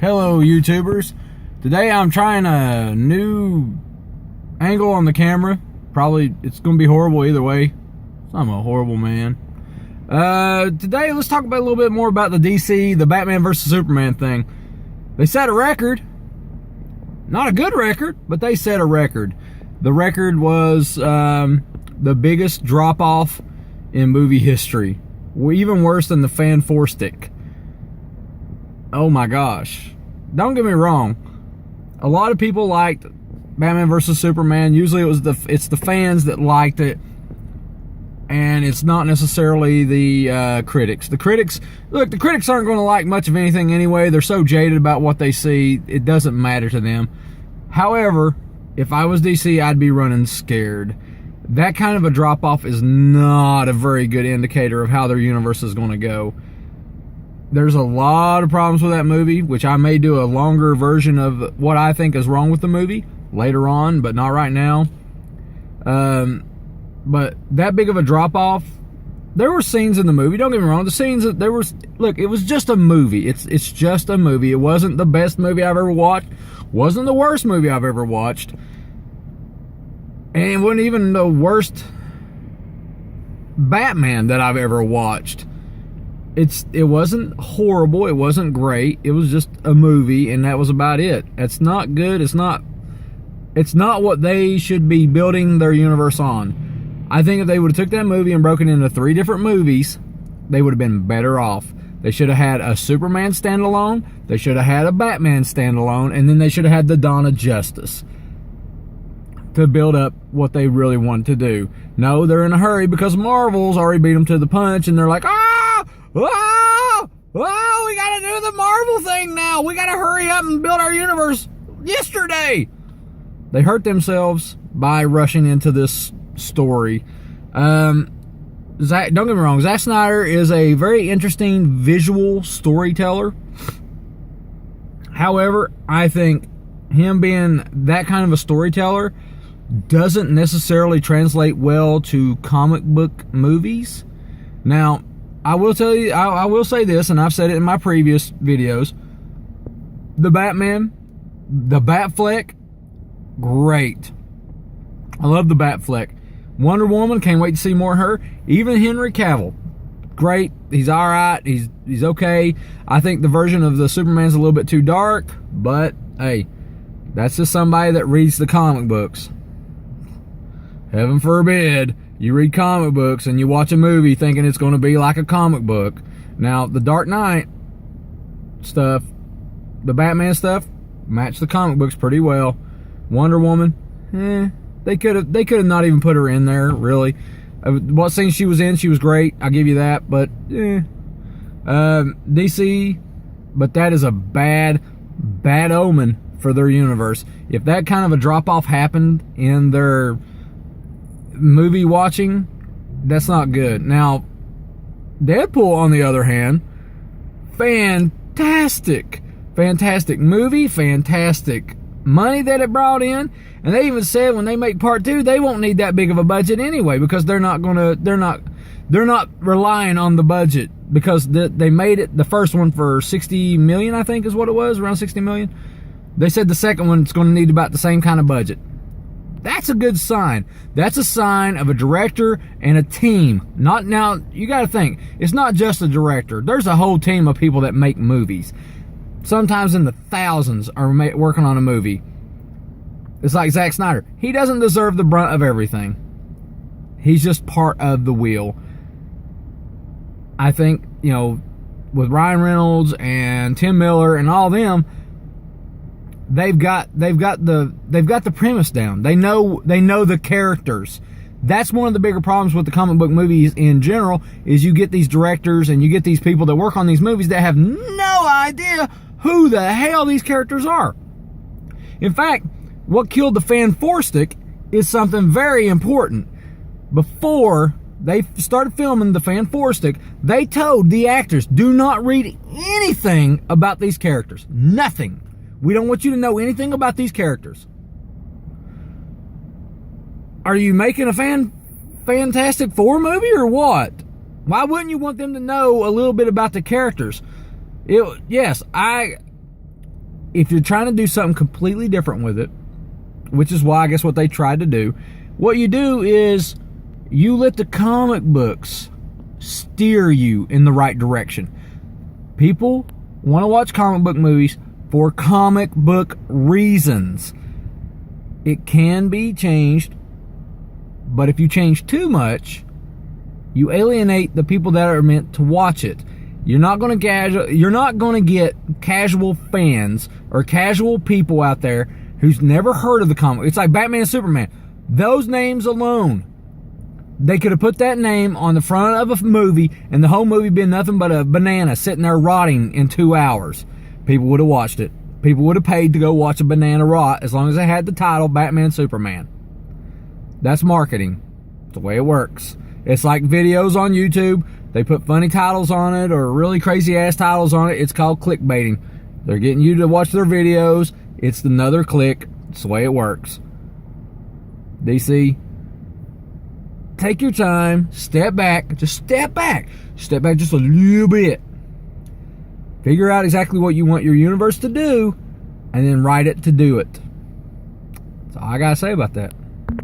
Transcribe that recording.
Hello YouTubers. Today I'm trying a new angle on the camera. Probably it's gonna be horrible either way. I'm a horrible man. Today let's talk about a little bit more about the DC, the Batman versus Superman thing. They set a record. Not a good record, but they set a record. The record was the biggest drop off in movie history. Even worse than the fan 4-stick. Oh my gosh. Don't get me wrong. A lot of people liked Batman vs. Superman. Usually it's the fans that liked it. And it's not necessarily the critics. The critics aren't going to like much of anything anyway. They're so jaded about what they see, it doesn't matter to them. However, if I was DC, I'd be running scared. That kind of a drop-off is not a very good indicator of how their universe is going to go. There's a lot of problems with that movie, which I may do a longer version of what I think is wrong with the movie later on, but not right now. But that big of a drop-off, there were scenes in the movie, don't get me wrong, the scenes that there was, look, it was just a movie. It's just a movie. It wasn't the best movie I've ever watched, wasn't the worst movie I've ever watched, and it wasn't even the worst Batman that I've ever watched. It wasn't horrible, it wasn't great, it was just a movie, and that was about it. It's not good, it's not what they should be building their universe on. I think if they would have took that movie and broken it into 3 different movies, they would have been better off. They should have had a Superman standalone, they should have had a Batman standalone, and then they should have had the Dawn of Justice to build up what they really wanted to do. No, they're in a hurry because Marvel's already beat them to the punch, and they're like, oh, we gotta do the Marvel thing now. We gotta hurry up and build our universe yesterday. They hurt themselves by rushing into this story. Don't get me wrong, Zack Snyder is a very interesting visual storyteller. However, I think him being that kind of a storyteller doesn't necessarily translate well to comic book movies. Now, I will tell you, I will say this, and I've said it in my previous videos. The Batman, the Batfleck, great. I love the Batfleck. Wonder Woman, can't wait to see more of her. Even Henry Cavill, great. He's alright, he's okay. I think the version of the Superman's a little bit too dark, but hey, that's just somebody that reads the comic books. Heaven forbid you read comic books and you watch a movie thinking it's going to be like a comic book. Now, the Dark Knight stuff, the Batman stuff, match the comic books pretty well. Wonder Woman, they could have not even put her in there, really. What scene she was in, she was great. I'll give you that, but DC, but that is a bad omen for their universe. If that kind of a drop-off happened in their movie watching, that's not good. Now, Deadpool, on the other hand, fantastic movie, fantastic money that it brought in, and they even said when they make part 2, they won't need that big of a budget anyway, because they're not relying on the budget, because they made it, the first one, for 60 million, I think is what it was, around 60 million. They said the second one's going to need about the same kind of budget. That's a good sign. That's a sign of a director and a team. Now, you got to think, it's not just a director. There's a whole team of people that make movies. Sometimes in the thousands are working on a movie. It's like Zack Snyder. He doesn't deserve the brunt of everything. He's just part of the wheel. I think, with Ryan Reynolds and Tim Miller and all them, they've got the premise down. They know the characters. That's one of the bigger problems with the comic book movies in general, is you get these directors and you get these people that work on these movies that have no idea who the hell these characters are. In fact, what killed the fan 4-stick is something very important. Before they started filming the fan 4-stick, they told the actors, do not read anything about these characters. Nothing. We don't want you to know anything about these characters. Are you making a Fantastic Four movie or what? Why wouldn't you want them to know a little bit about the characters? Yes, I if you're trying to do something completely different with it, which is why I guess what they tried to do, what you do is you let the comic books steer you in the right direction. People want to watch comic book movies for comic book reasons. It can be changed, but if you change too much, you alienate the people that are meant to watch it. You're not going to get casual fans or casual people out there who's never heard of the comic. It's like Batman and Superman. Those names alone, they could have put that name on the front of a movie and the whole movie been nothing but a banana sitting there rotting in 2 hours. People would have watched it. People would have paid to go watch a banana rot as long as they had the title Batman and Superman. That's marketing. It's the way it works. It's like videos on YouTube. They put funny titles on it or really crazy ass titles on it. It's called clickbaiting. They're getting you to watch their videos. It's another click. It's the way it works. DC, take your time. Step back. Just step back. Step back just a little bit. Figure out exactly what you want your universe to do and then write it to do it. That's all I gotta say about that.